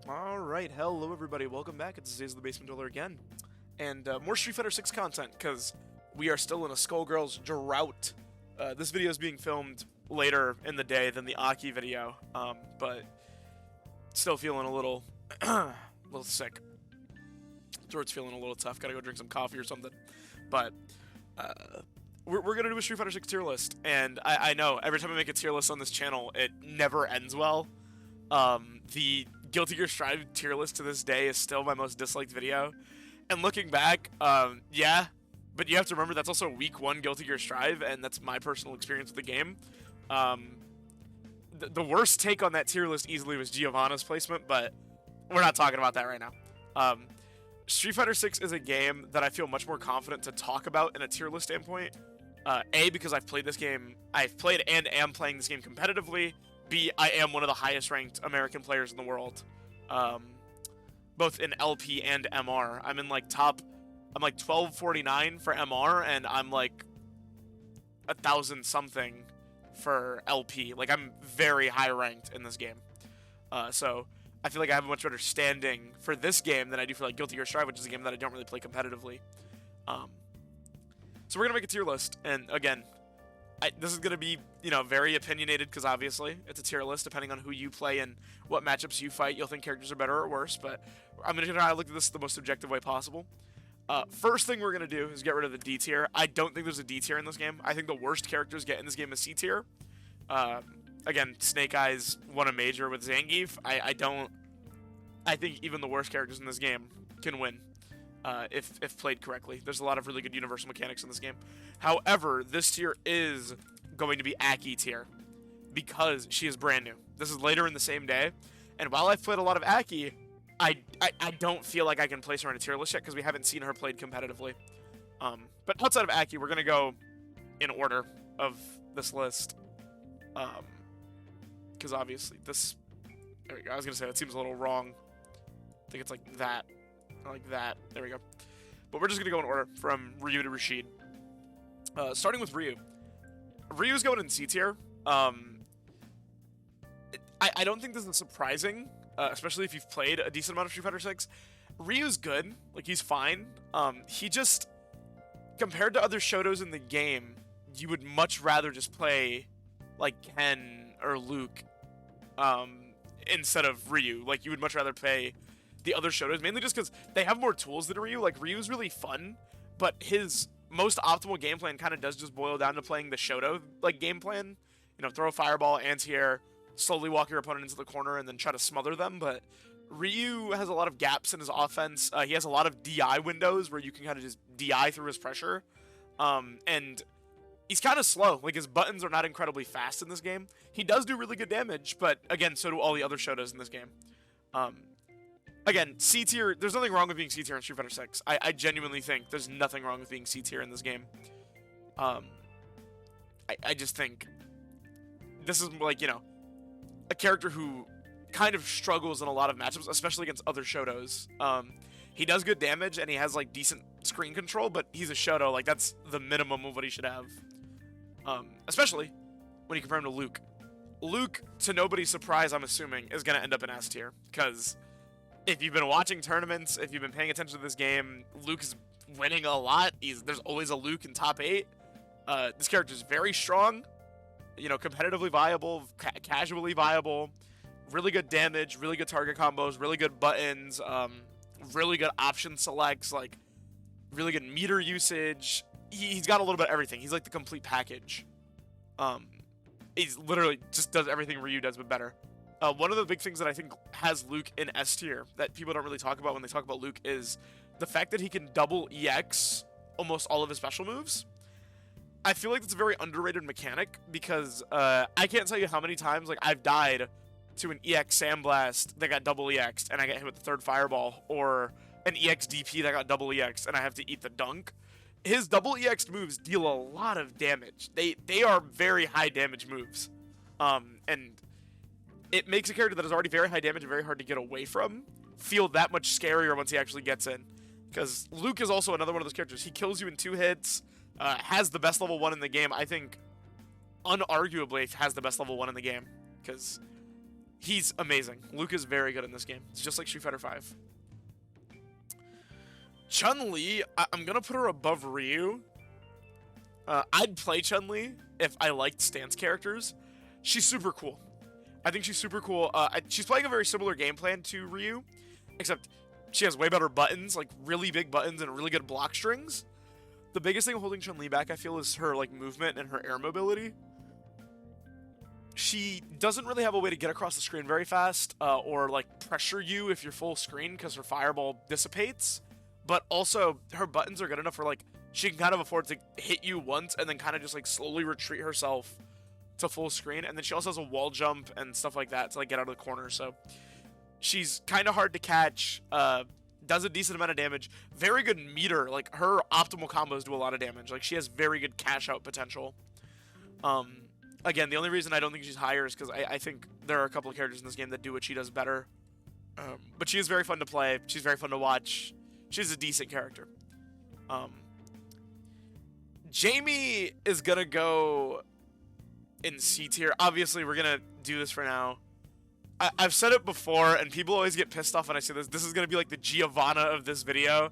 Alright, hello everybody, welcome back. It's Zays the Basement Dweller again. And more Street Fighter 6 content, because we are still in a Skullgirls drought. This video is being filmed later in the day than the Aki video, but still feeling a little, little sick. Throat's feeling a little tough, gotta go drink some coffee or something. But, we're gonna do a Street Fighter 6 tier list, and I know, every time I make a tier list on this channel, it never ends well. The Guilty Gear Strive tier list to this day is still my most disliked video. And looking back, yeah, but you have to remember that's also week 1 Guilty Gear Strive, and that's my personal experience with the game. The worst take on that tier list easily was Giovanna's placement, but we're not talking about that right now. Street Fighter 6 is a game that I feel much more confident to talk about in a tier list standpoint. A, because I've played this game, I've played and am playing this game competitively. B, I am one of the highest ranked American players in the world, both in LP and MR. I'm in like I'm like 1249 for MR, and I'm like 1,000 something for LP. Like, I'm very high ranked in this game. So I feel like I have a much better standing for this game than I do for like Guilty Gear Strive, which is a game that I don't really play competitively. So we're gonna make a tier list, and again, this is going to be, you know, very opinionated, because obviously it's a tier list. Depending on who you play and what matchups you fight, you'll think characters are better or worse, but I'm going to try to look at this the most objective way possible. First thing we're going to do is get rid of the D tier. I don't think there's a D tier in this game. I think the worst characters get in this game is C tier. Again, Snake Eyes won a major with Zangief. I think even the worst characters in this game can win. If played correctly. There's a lot of really good universal mechanics in this game. However, this tier is going to be Aki tier, because she is brand new. This is later in the same day, and while I've played a lot of Aki, I don't feel like I can place her in a tier list yet, because we haven't seen her played competitively. But outside of Aki, we're going to go in order of this list. Because obviously this... There we go. I was going to say, that seems a little wrong. I think it's like that. Like that. There we go. But we're just going to go in order from Ryu to Rashid. Starting with Ryu. Ryu's going in C tier. I don't think this is surprising, especially if you've played a decent amount of Street Fighter 6. Ryu's good. Like, he's fine. He just, compared to other Shotos in the game, you would much rather just play, like, Ken or Luke, instead of Ryu. Like, you would much rather play the other Shotos, mainly just because they have more tools than Ryu. Like, Ryu's really fun, but his most optimal game plan kind of does just boil down to playing the Shoto, like, game plan. You know, throw a fireball, anti-air, slowly walk your opponent into the corner, and then try to smother them. But Ryu has a lot of gaps in his offense. He has a lot of DI windows where you can kind of just DI through his pressure. And he's kind of slow. Like, his buttons are not incredibly fast in this game. He does do really good damage, but again, so do all the other Shotos in this game. Again, C tier, there's nothing wrong with being C tier in Street Fighter 6. I genuinely think there's nothing wrong with being C tier in this game. I just think this is, like, you know, a character who kind of struggles in a lot of matchups, especially against other Shotos. He does good damage, and he has, like, decent screen control, but he's a Shoto. Like, that's the minimum of what he should have. Especially when you compare him to Luke. Luke, to nobody's surprise, I'm assuming, is going to end up in S tier, because if you've been watching tournaments, if you've been paying attention to this game, Luke is winning a lot. There's always a Luke in top 8. This character is very strong, you know, competitively viable, casually viable, really good damage, really good target combos, really good buttons, really good option selects, like, really good meter usage. He's got a little bit of everything. He's like the complete package. He's literally just does everything Ryu does, but better. One of the big things that I think has Luke in S tier that people don't really talk about when they talk about Luke is the fact that he can double EX almost all of his special moves. I feel like that's a very underrated mechanic, because I can't tell you how many times, like, I've died to an EX Sandblast that got double EX'd and I get hit with the third fireball, or an EX DP that got double EX'd and I have to eat the dunk. His double EX'd moves deal a lot of damage. They are very high damage moves. And it makes a character that is already very high damage and very hard to get away from feel that much scarier once he actually gets in. Because Luke is also another one of those characters. He kills you in 2 hits, has the best level 1 in the game. I think, unarguably, has the best level 1 in the game. Because He's amazing. Luke is very good in this game. It's just like Street Fighter 5. Chun-Li, I'm gonna put her above Ryu. I'd play Chun-Li if I liked stance characters. She's super cool. I think she's super cool. She's playing a very similar game plan to Ryu, except she has way better buttons, like really big buttons and really good block strings. The biggest thing holding Chun-Li back, I feel, is her like movement and her air mobility. She doesn't really have a way to get across the screen very fast, or like pressure you if you're full screen because her fireball dissipates. But also, her buttons are good enough where like she can kind of afford to hit you once and then kind of just like slowly retreat herself to full screen. And then she also has a wall jump and stuff like that to like get out of the corner. So she's kind of hard to catch. Does a decent amount of damage. Very good meter. Like her optimal combos do a lot of damage. Like she has very good cash out potential. Again, the only reason I don't think she's higher is because I think there are a couple of characters in this game that do what she does better. But she is very fun to play. She's very fun to watch. She's a decent character. Jamie is gonna go in C tier. Obviously, we're gonna do this for now. I've said it before, and people always get pissed off when I say this. This is gonna be like the Giovanna of this video.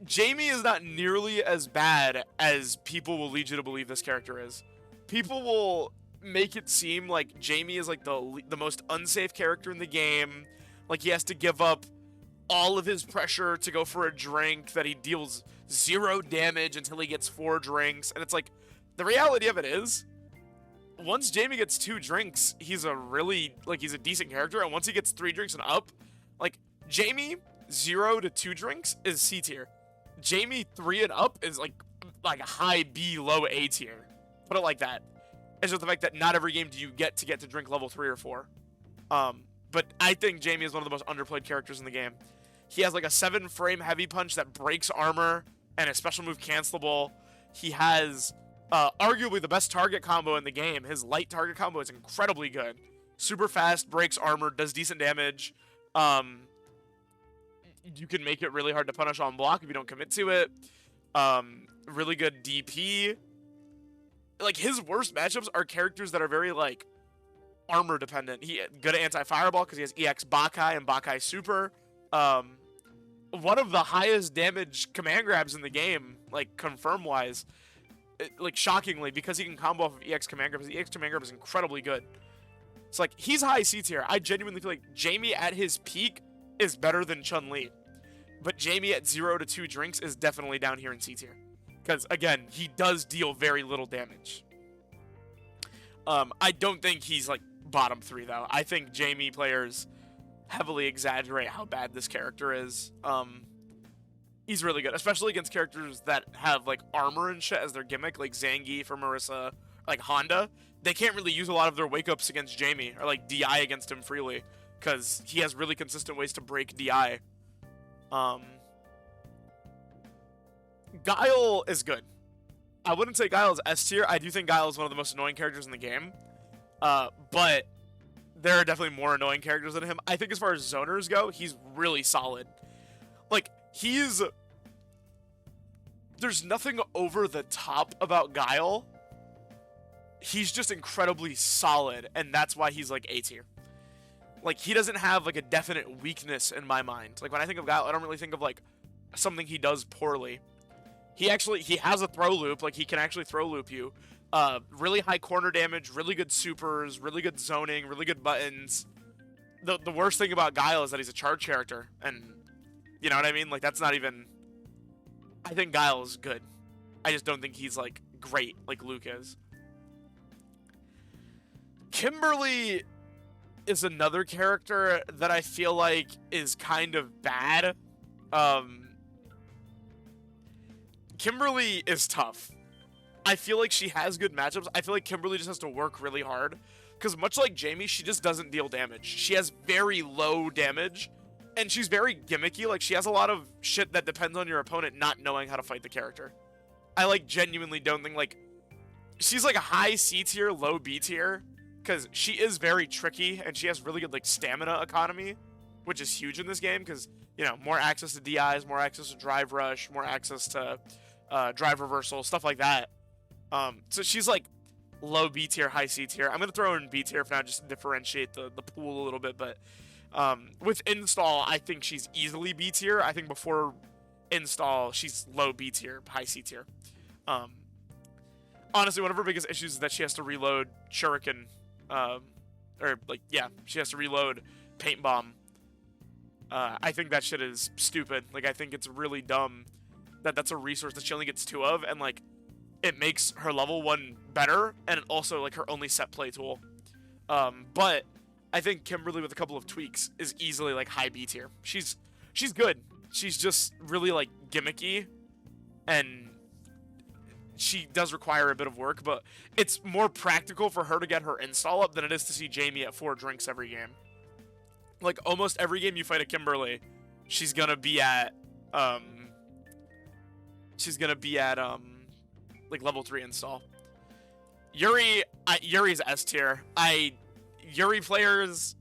Jamie is not nearly as bad as people will lead you to believe this character is. People will make it seem like Jamie is like the most unsafe character in the game. Like he has to give up all of his pressure to go for a drink, that he deals 0 damage until he gets 4 drinks. And it's like, the reality of it is, once Jamie gets 2 drinks, he's a decent character. And once he gets 3 drinks and up, like Jamie 0 to 2 drinks is C tier. Jamie 3 and up is like a high B, low A tier. Put it like that. It's just the fact that not every game do you get to drink level 3 or 4. But I think Jamie is one of the most underplayed characters in the game. He has like a 7-frame heavy punch that breaks armor and a special move cancelable. He has arguably the best target combo in the game. His light target combo is incredibly good. Super fast, breaks armor, does decent damage. You can make it really hard to punish on block if you don't commit to it. Really good DP. Like, his worst matchups are characters that are very, like, armor dependent. He good at anti-fireball because he has EX Bakai and Bakai Super. One of the highest damage command grabs in the game, like, confirm-wise. Like, shockingly, because he can combo off of EX command grab. His EX command grab is incredibly good. It's like, he's high C tier. I genuinely feel like Jamie at his peak is better than Chun-Li. But Jamie at 0 to 2 drinks is definitely down here in C tier. Because, again, he does deal very little damage. I don't think he's, like, bottom 3, though. I think Jamie players heavily exaggerate how bad this character is. He's really good, especially against characters that have, like, armor and shit as their gimmick, like Zangief or Marissa, like Honda. They can't really use a lot of their wake-ups against Jamie, or, like, DI against him freely, because he has really consistent ways to break DI. Guile is good. I wouldn't say Guile is S tier. I do think Guile is one of the most annoying characters in the game. But there are definitely more annoying characters than him. I think as far as zoners go, he's really solid. Like, there's nothing over the top about Guile. He's just incredibly solid, and that's why he's, like, A tier. Like, he doesn't have, like, a definite weakness in my mind. Like, when I think of Guile, I don't really think of, like, something he does poorly. He has a throw loop. Like, he can actually throw loop you. Really high corner damage, really good supers, really good zoning, really good buttons. The worst thing about Guile is that he's a charge character. And, you know what I mean? Like, that's not even... I think Guile is good. I just don't think he's, like, great like Luke is. Kimberly is another character that I feel like is kind of bad. Kimberly is tough. I feel like she has good matchups. I feel like Kimberly just has to work really hard. Because much like Jamie, she just doesn't deal damage. She has very low damage. And she's very gimmicky. Like, she has a lot of shit that depends on your opponent not knowing how to fight the character. I, like, genuinely don't think, like... She's, like, a high C tier, low B tier. Because she is very tricky. And she has really good, like, stamina economy. Which is huge in this game. Because, you know, more access to DIs, more access to drive rush, more access to... drive reversal, stuff like that. So she's like low B tier, high C tier. I'm gonna throw in B tier for now just to differentiate the pool a little bit, but with install, I think she's easily B tier. I think before install, she's low B tier, high C tier. Honestly, one of her biggest issues is that she has to reload Shuriken, she has to reload Paint Bomb. I think that shit is stupid. Like, I think it's really dumb that that's a resource that she only gets 2 of, and like, it makes her level 1 better, and also like her only set play tool. But I think Kimberly with a couple of tweaks is easily like high B tier. She's good. She's just really like gimmicky, and she does require a bit of work, but it's more practical for her to get her install up than it is to see Jamie at 4 drinks every game. Like, almost every game you fight a Kimberly, she's gonna be at like level 3 install. Yuri's S tier. Yuri players,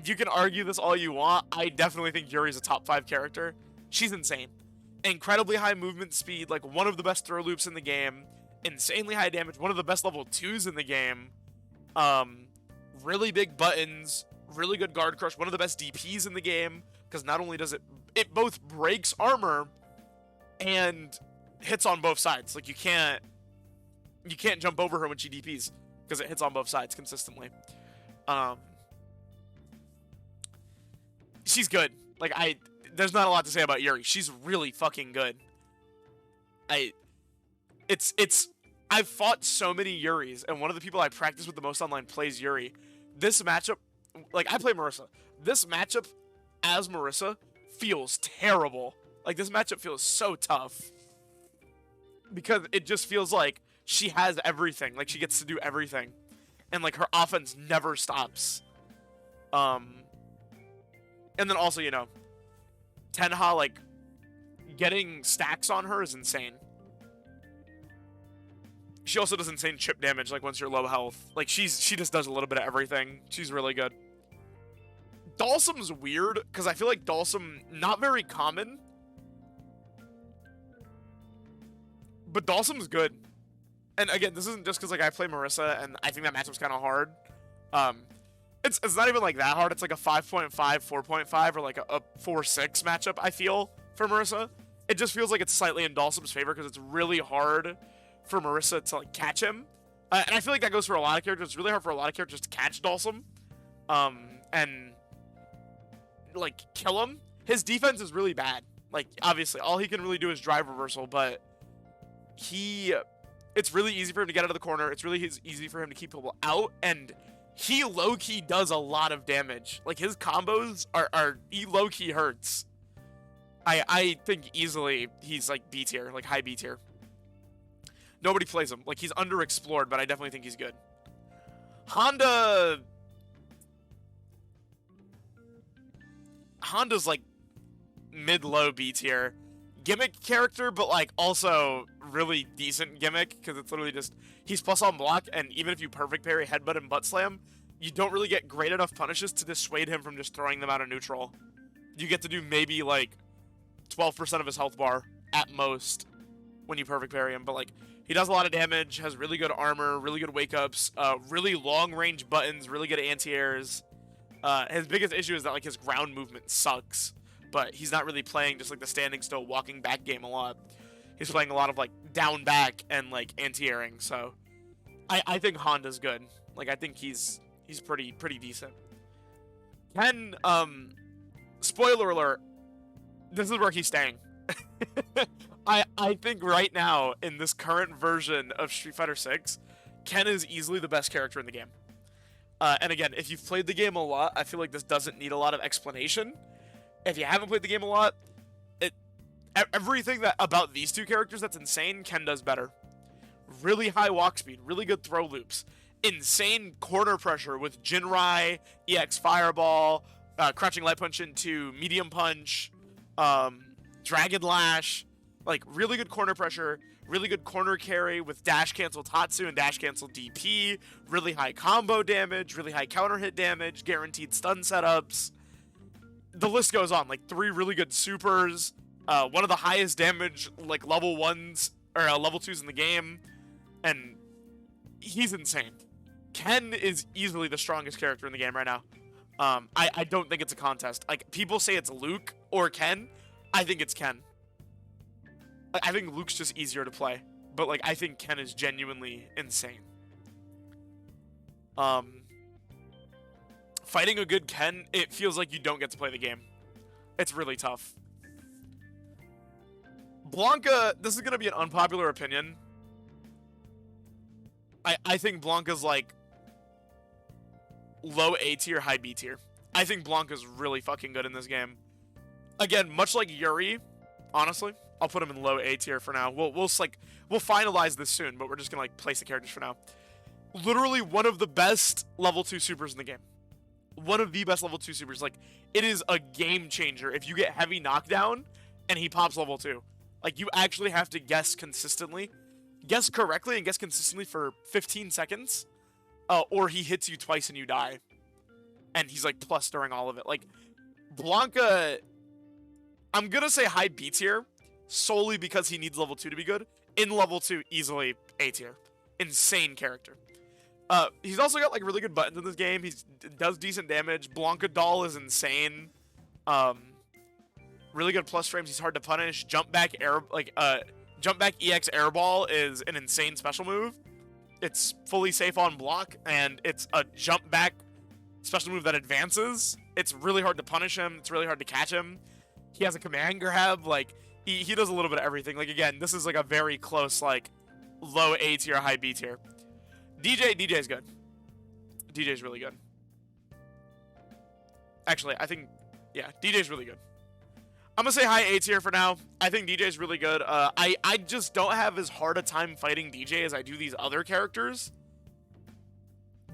you can argue this all you want. I definitely think Yuri's a top 5 character. She's insane. Incredibly high movement speed, like one of the best throw loops in the game. Insanely high damage, one of the best level 2s in the game. Really big buttons, really good guard crush, one of the best DPs in the game. Because not only does it both breaks armor and hits on both sides. Like, you can't jump over her when she DPs because it hits on both sides consistently. She's good. Like, there's not a lot to say about Yuri. She's really fucking good. I've fought so many Yuris, and one of the people I practice with the most online plays Yuri. This matchup, like, I play Marissa. This matchup as Marissa feels terrible. Like, this matchup feels so tough. Because it just feels like she has everything. Like, she gets to do everything. And, like, her offense never stops. And then also, you know, Tenha, like, getting stacks on her is insane. She also does insane chip damage, like, once you're low health. Like, she just does a little bit of everything. She's really good. Dalsum's weird, because I feel like Dalsum, not very common. But Dalsum's good. And again, this isn't just because, like, I play Marissa, and I think that matchup's kind of hard. It's not even, like, that hard. It's, like, a 5.5, 4.5, or, like, a 4.6 matchup, I feel, for Marissa. It just feels like it's slightly in Dalsum's favor, because it's really hard for Marissa to, like, catch him. And I feel like that goes for a lot of characters. It's really hard for a lot of characters to catch Dalsum. And, like, kill him. His defense is really bad. Like, obviously, all he can really do is drive reversal, but it's really easy for him to get out of the corner. It's really easy for him to keep people out, and he low-key does a lot of damage. Like, his combos he low-key hurts. I think easily he's, like, B tier, like, high B tier. Nobody plays him. Like, he's underexplored, but I definitely think he's good. Honda's, like, mid-low B tier. Gimmick character, but, like, also really decent gimmick, because it's literally just, he's plus on block, and even if you perfect parry, headbutt, and butt slam, you don't really get great enough punishes to dissuade him from just throwing them out of neutral. You get to do maybe, like, 12% of his health bar, at most, when you perfect parry him, but, like, he does a lot of damage, has really good armor, really good wake-ups, really long-range buttons, really good anti-airs. His biggest issue is that, like, his ground movement sucks, but he's not really playing just, like, the standing still, walking back game a lot. He's playing a lot of, like, down back and, like, anti-airing, so I think Honda's good. Like, I think he's pretty decent. Ken, spoiler alert, this is where he's staying. I think right now, in this current version of Street Fighter 6, Ken is easily the best character in the game. And again, if you've played the game a lot, I feel like this doesn't need a lot of explanation. If you haven't played the game a lot, everything about these two characters that's insane, Ken does better. Really high walk speed, really good throw loops, insane corner pressure with Jinrai, EX Fireball, Crouching Light Punch into Medium Punch, Dragon Lash, like, really good corner pressure, really good corner carry with dash cancel Tatsu and dash cancel DP, really high combo damage, really high counter hit damage, guaranteed stun setups. The list goes on, like, 3 really good supers, one of the highest damage, like, level 1s, or level 2s in the game, and he's insane. Ken is easily the strongest character in the game right now. I don't think it's a contest. Like, people say it's Luke or Ken. I think it's Ken. I think Luke's just easier to play. But, like, I think Ken is genuinely insane. Fighting a good Ken, it feels like you don't get to play the game. It's really tough. Blanca, this is going to be an unpopular opinion. I think Blanca's, like, low A tier, high B tier. I think Blanca's really fucking good in this game. Again, much like Yuri, honestly, I'll put him in low A tier for now. We'll finalize this soon, but we're just gonna like place the characters for now. Literally one of the best level 2 supers in the game. One of the best level 2 supers. Like, it is a game changer if you get heavy knockdown and he pops level 2. Like, you actually have to guess consistently. Guess correctly and guess consistently for 15 seconds. Or he hits you twice and you die. And he's like plus during all of it. Like, Blanca, I'm gonna say high B tier solely because he needs level 2 to be good. In level 2, easily A tier. Insane character. He's also got like really good buttons in this game. He does decent damage. Blanca Doll is insane. Really good plus frames. He's hard to punish. Jump back EX airball is an insane special move. It's fully safe on block, and it's a jump back special move that advances. It's really hard to punish him. It's really hard to catch him. He has a command grab. Like, he does a little bit of everything. Like, again, this is like a very close, like, low A tier, high B tier. DJ's good. DJ's really good. Actually, I think, yeah, DJ's really good. I'm gonna say high A tier for now. I think DJ's really good. I just don't have as hard a time fighting DJ as I do these other characters.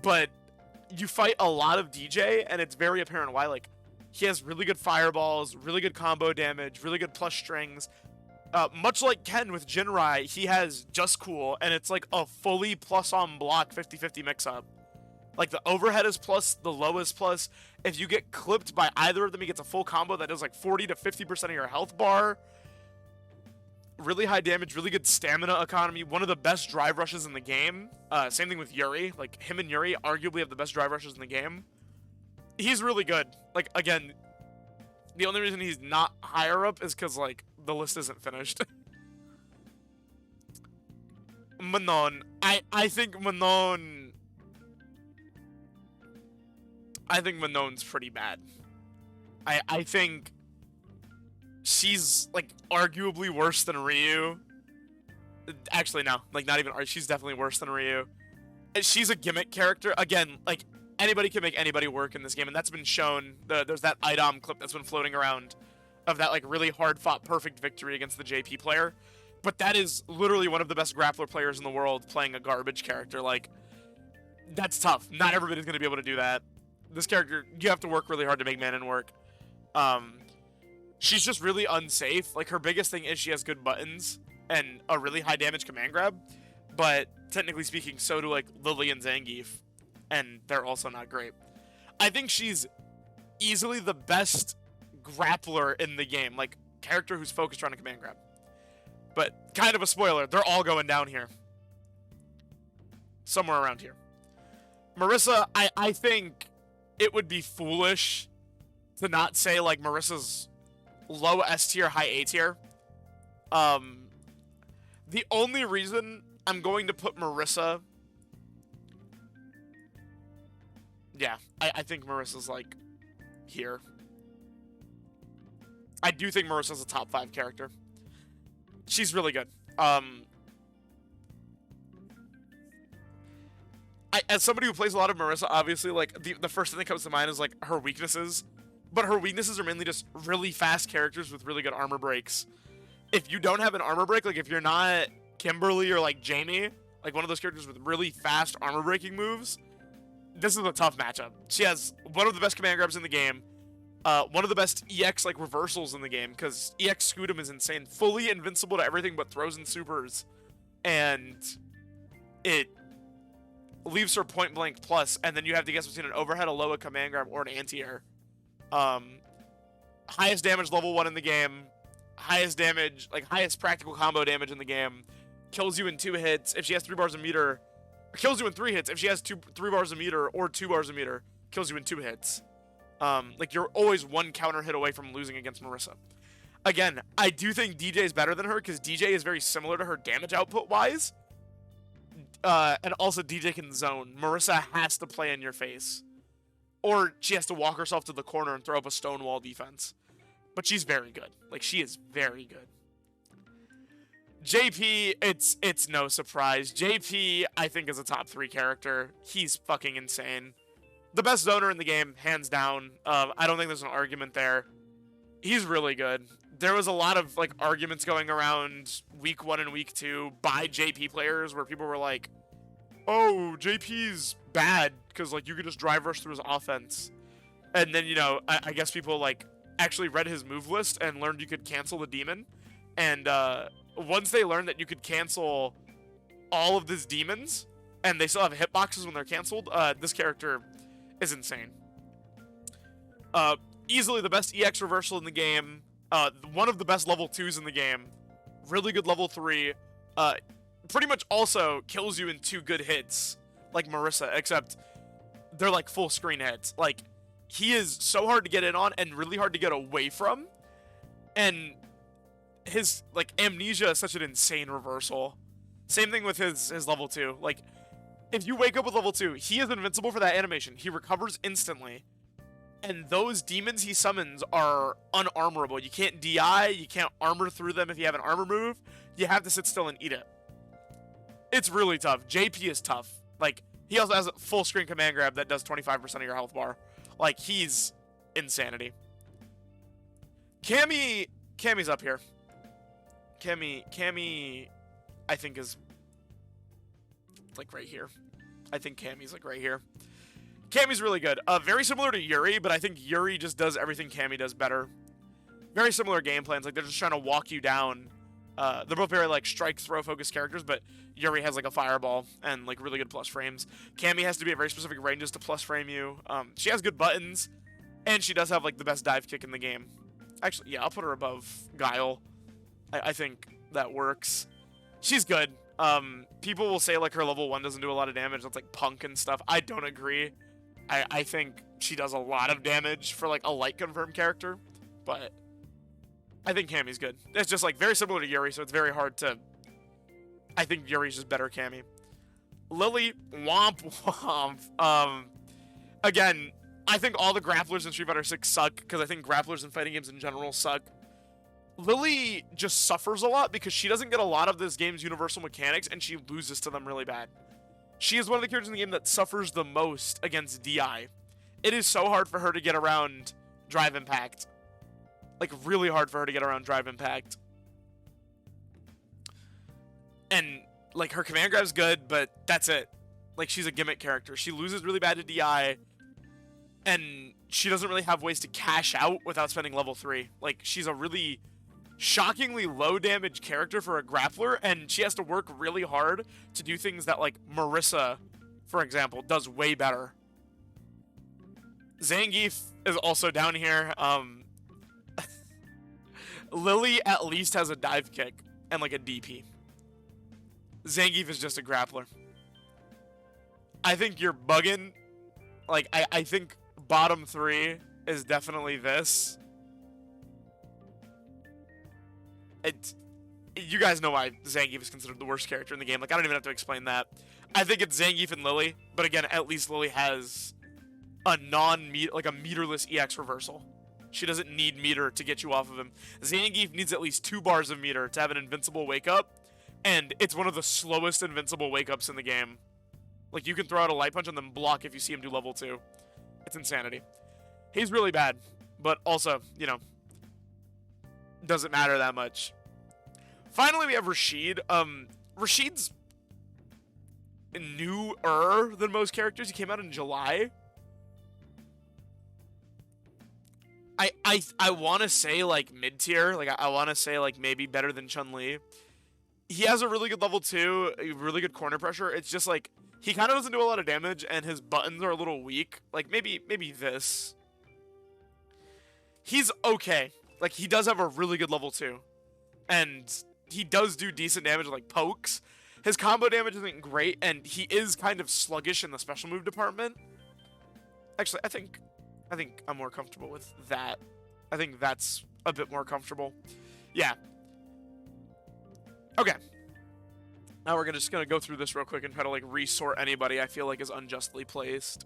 But you fight a lot of DJ, and it's very apparent why. Like, he has really good fireballs, really good combo damage, really good plus strings. Much like Ken with Jinrai, he has Just Cool, and it's like a fully plus on block 50-50 mix-up. Like, the overhead is plus, the low is plus. If you get clipped by either of them, he gets a full combo that does like 40 to 50% of your health bar. Really high damage, really good stamina economy. One of the best drive rushes in the game. Same thing with Yuri. Like, him and Yuri arguably have the best drive rushes in the game. He's really good. Like, again, the only reason he's not higher up is because, like, the list isn't finished. Manon. I think Manon... I think Manon's pretty bad. I think she's, like, arguably worse than Ryu. Actually, no. Like, not even... She's definitely worse than Ryu. She's a gimmick character. Again, like, anybody can make anybody work in this game, and that's been shown. There's that IDOM clip that's been floating around of that, like, really hard-fought perfect victory against the JP player. But that is literally one of the best grappler players in the world playing a garbage character. Like, that's tough. Not everybody's going to be able to do that. This character, you have to work really hard to make Manon work. She's just really unsafe. Like, her biggest thing is she has good buttons and a really high damage command grab. But technically speaking, so do, like, Lily and Zangief. And they're also not great. I think she's easily the best grappler in the game. Like, character who's focused around a command grab. But kind of a spoiler, they're all going down here. Somewhere around here. Marissa, I think it would be foolish to not say, like, Marissa's low S tier, high A tier. The only reason I'm going to put Marissa... Yeah, I think Marissa's, like, here. I do think Marissa's a top 5 character. She's really good. As somebody who plays a lot of Marissa, obviously, like, the first thing that comes to mind is, like, her weaknesses. But her weaknesses are mainly just really fast characters with really good armor breaks. If you don't have an armor break, like, if you're not Kimberly or, like, Jamie, like, one of those characters with really fast armor breaking moves, this is a tough matchup. She has one of the best command grabs in the game. One of the best EX, like, reversals in the game, because EX Scudum is insane. Fully invincible to everything but throws and supers. And it leaves her point blank plus, and then you have to guess between an overhead, a low, a command grab, or an anti-air. Highest damage level 1 in the game. Highest damage, like, highest practical combo damage in the game. Kills you in 2 hits. If she has 3 bars of meter, kills you in 3 hits. If she has 3 bars of meter or 2 bars of meter, kills you in 2 hits. Like, you're always 1 counter hit away from losing against Marissa. Again, I do think DJ is better than her because DJ is very similar to her damage output wise. And also DJ can zone. Marissa has to play in your face. Or she has to walk herself to the corner and throw up a stonewall defense. But she's very good. Like, she is very good. JP, it's no surprise. JP, I think, is a top 3 character. He's fucking insane. The best zoner in the game, hands down. I don't think there's an argument there. He's really good. There was a lot of, like, arguments going around week 1 and week 2 by JP players where people were like, oh, JP's bad because, like, you can just drive rush through his offense. And then, you know, I guess people, like, actually read his move list and learned you could cancel the demon. And once they learned that you could cancel all of these demons and they still have hitboxes when they're canceled, this character is insane. Easily the best EX reversal in the game. One of the best level 2s in the game. Really good level 3. Pretty much also kills you in 2 good hits, like Marissa, except they're like full screen hits. Like, he is so hard to get in on and really hard to get away from. And his, like, amnesia is such an insane reversal. Same thing with his level 2. Like, if you wake up with level 2, he is invincible for that animation. He recovers instantly. And those demons he summons are unarmorable. You can't DI, you can't armor through them if you have an armor move. You have to sit still and eat it. It's really tough. JP is tough. Like, he also has a full screen command grab that does 25% of your health bar. Like, he's insanity. Cammy's up here. Cammy, I think is like right here. I think Cammy's like right here. Cammy's really good. Very similar to Yuri, but I think Yuri just does everything Cammy does better. Very similar game plans. Like, they're just trying to walk you down. They're both very, like, strike throw focused characters, but Yuri has, like, a fireball and, like, really good plus frames. Cammy has to be at very specific ranges to plus frame you. She has good buttons, and she does have, like, the best dive kick in the game. Actually, yeah, I'll put her above Guile. I think that works. She's good. People will say, like, her level 1 doesn't do a lot of damage. That's, like, punk and stuff. I don't agree. I think she does a lot of damage for, like, a light confirmed character, but I think Cammy's good. It's just, like, very similar to Yuri, so it's very hard to... I think Yuri's just better Cammy. Lily, womp womp. Again, I think all the grapplers in Street Fighter 6 suck, because I think grapplers in fighting games in general suck. Lily just suffers a lot because she doesn't get a lot of this game's universal mechanics, and she loses to them really bad. She is one of the characters in the game that suffers the most against DI. It is so hard for her to get around Drive Impact. Like, really hard for her to get around Drive Impact. And, like, her command grab's good, but that's it. Like, she's a gimmick character. She loses really bad to DI, and she doesn't really have ways to cash out without spending level 3. Like, she's a really shockingly low damage character for a grappler, and she has to work really hard to do things that, like, Marissa, for example, does way better. Zangief is also down here. Lily at least has a dive kick and, like, a DP. Zangief is just a grappler. I think you're bugging. Like, I think bottom 3 is definitely this. You guys know why Zangief is considered the worst character in the game. Like, I don't even have to explain that. I think it's Zangief and Lily, but again, at least Lily has a meterless EX reversal. She doesn't need meter to get you off of him. Zangief needs at least 2 bars of meter to have an invincible wake up, and it's one of the slowest invincible wake ups in the game. Like, you can throw out a light punch and then block if you see him do level 2. It's insanity. He's really bad, but also, you know, doesn't matter that much. Finally, we have Rashid. Rashid's newer than most characters. He came out in July. I want to say, like, mid-tier. Like, I want to say, like, maybe better than Chun-Li. He has a really good level 2, a really good corner pressure. It's just, like, he kind of doesn't do a lot of damage, and his buttons are a little weak. Like, maybe this. He's okay. Like, he does have a really good level 2. And he does do decent damage with, like, pokes. his combo damage isn't great, and he is kind of sluggish in the special move department. Actually, I think I'm more comfortable with that. I think that's a bit more comfortable. Yeah. Okay. Now we're just gonna go through this real quick and try to like resort anybody I feel like is unjustly placed.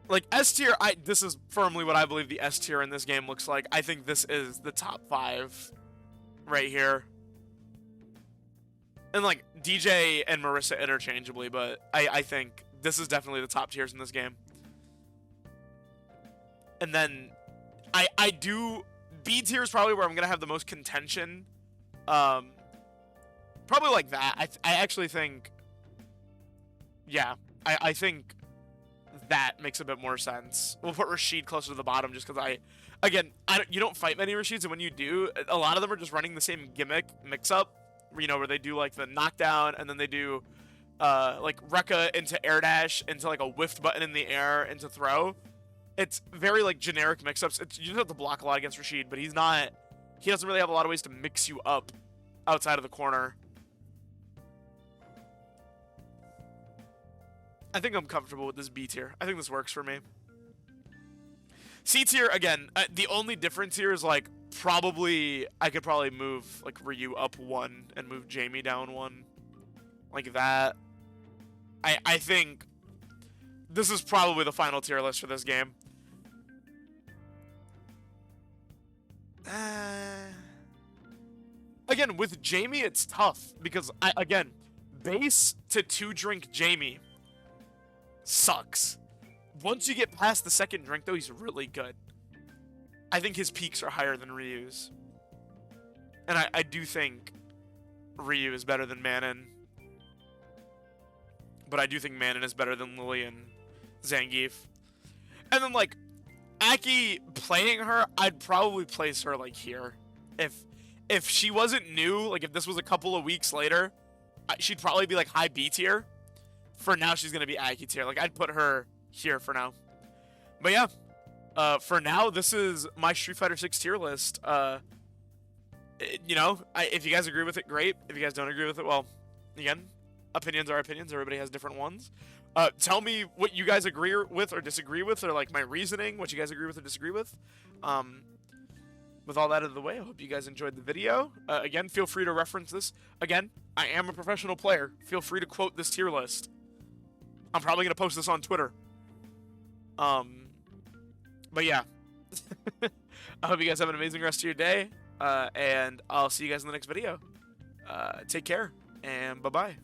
Like S tier, this is firmly what I believe the S tier in this game looks like. I think this is the top 5 right here. And like DJ and Marissa interchangeably, but I think this is definitely the top tiers in this game. And then I do B tier is probably where I'm gonna have the most contention. Probably like that. I actually think, yeah, I think that makes a bit more sense. We'll put Rashid closer to the bottom just because you don't fight many Rashids, and when you do, a lot of them are just running the same gimmick mix-up, you know, where they do like the knockdown, and then they do like Rekka into air dash, into like a whiffed button in the air, into throw. It's very like generic mix-ups. You just have to block a lot against Rashid, but he doesn't really have a lot of ways to mix you up outside of the corner. I think I'm comfortable with this B tier. I think this works for me. C tier, again, the only difference here is like I could probably move like Ryu up 1 and move Jamie down 1. Like that. I think this is probably the final tier list for this game. Again, with Jamie, it's tough because, again, base to 2-drink Jamie sucks. Once you get past the second drink, though, he's really good. I think his peaks are higher than Ryu's. And I do think Ryu is better than Manon. But I do think Manon is better than Lily and Zangief. And then, like, Aki playing her, I'd probably place her, like, here. If she wasn't new, like, if this was a couple of weeks later, she'd probably be, like, high B tier. For now, she's going to be Aki tier. Like, I'd put her here for now. But, yeah. For now, this is my Street Fighter 6 tier list. You know, if you guys agree with it, great. If you guys don't agree with it, well, again, opinions are opinions. Everybody has different ones. Tell me what you guys agree with or disagree with, or like my reasoning, what you guys agree with or disagree with. With all that out of the way, I hope you guys enjoyed the video. Again, feel free to reference this. Again, I am a professional player. Feel free to quote this tier list. I'm probably going to post this on Twitter. But yeah. I hope you guys have an amazing rest of your day. And I'll see you guys in the next video. Take care, and bye-bye.